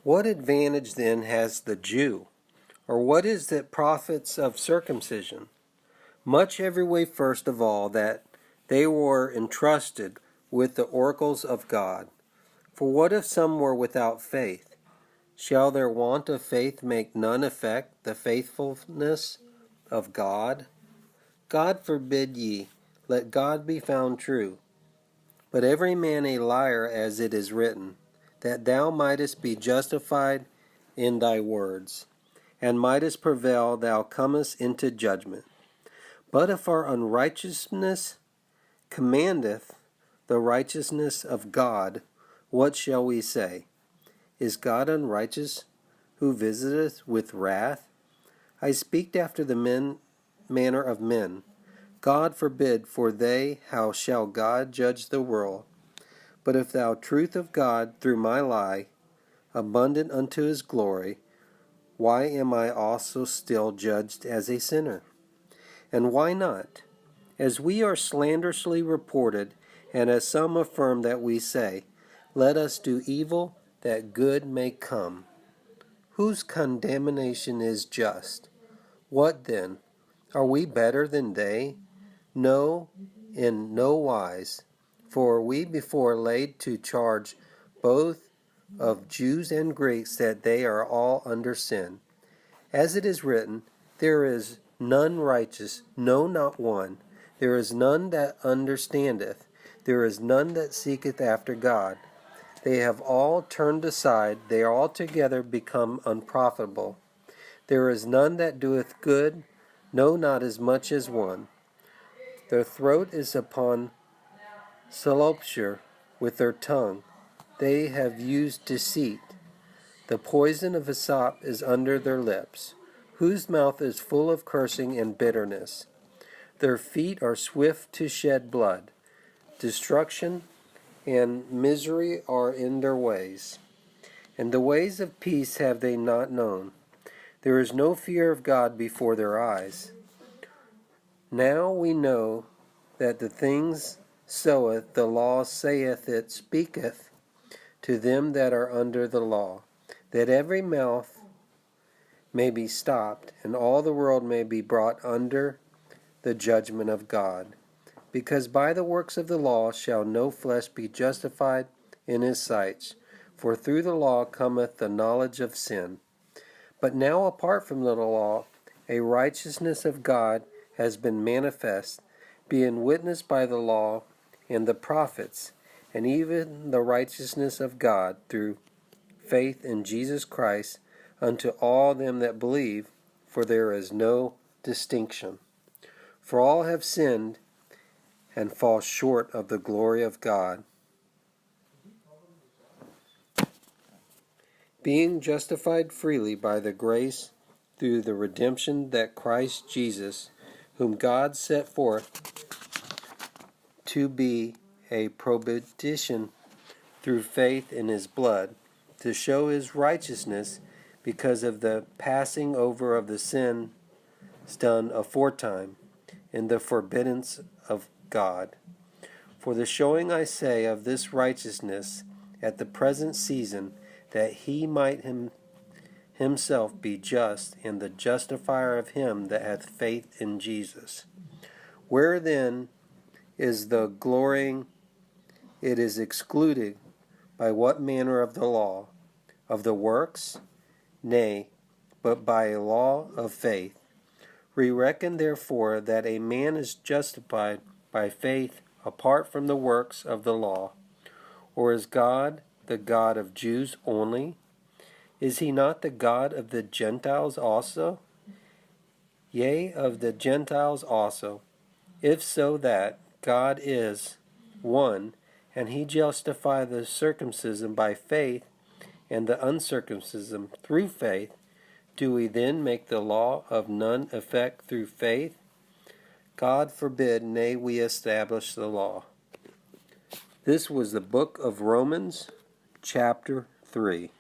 What advantage then has the Jew? Or what is it profits of circumcision? Much every way first of all that they were entrusted with the oracles of God. For what if some were without faith? Shall their want of faith make none affect the faithfulness of God? God forbid ye, let God be found true, but every man a liar, as it is written, that thou mightest be justified in thy words, and mightest prevail, thou comest into judgment. But if our unrighteousness commandeth the righteousness of God, what shall we say? Is God unrighteous, who visiteth with wrath? I speak after the manner of men. God forbid, for how shall God judge the world? But if thou truth of God through my lie, abundant unto his glory, why am I also still judged as a sinner? And why not? As we are slanderously reported, and as some affirm that we say, let us do evil that good may come. Whose condemnation is just? What then? Are we better than they? No, in no wise. For we before laid to charge both of Jews and Greeks that they are all under sin. As it is written, there is none righteous, no, not one. There is none that understandeth. There is none that seeketh after God. They have all turned aside. They are altogether become unprofitable. There is none that doeth good, no, not as much as one. Their throat is upon sepulchre with their tongue. They have used deceit. The poison of hyssop is under their lips, whose mouth is full of cursing and bitterness. Their feet are swift to shed blood. Destruction and misery are in their ways, and the ways of peace have they not known. There is no fear of God before their eyes. Now we know that the things soweth the law saith it speaketh to them that are under the law, that every mouth may be stopped, and all the world may be brought under the judgment of God. Because by the works of the law shall no flesh be justified in his sight, for through the law cometh the knowledge of sin. But now apart from the law, a righteousness of God has been manifest, being witnessed by the law and the prophets, and even the righteousness of God through faith in Jesus Christ unto all them that believe, for there is no distinction. For all have sinned and fall short of the glory of God, being justified freely by the grace through the redemption that Christ Jesus, whom God set forth to be a propitiation through faith in his blood, to show his righteousness because of the passing over of the sins done aforetime in the forbiddance of God. For the showing, I say, of this righteousness at the present season, that he might himself be just, and the justifier of him that hath faith in Jesus. Where then is the glorying? It is excluded. By what manner of the law? Of the works? Nay, but by a law of faith. We reckon therefore that a man is justified by faith apart from the works of the law. Or is God the God of Jews only? Is he not the God of the Gentiles also? Yea, of the Gentiles also. If so that God is one, and he justify the circumcision by faith, and the uncircumcision through faith, do we then make the law of none effect through faith? God forbid, nay, we establish the law. This was the book of Romans, chapter 3.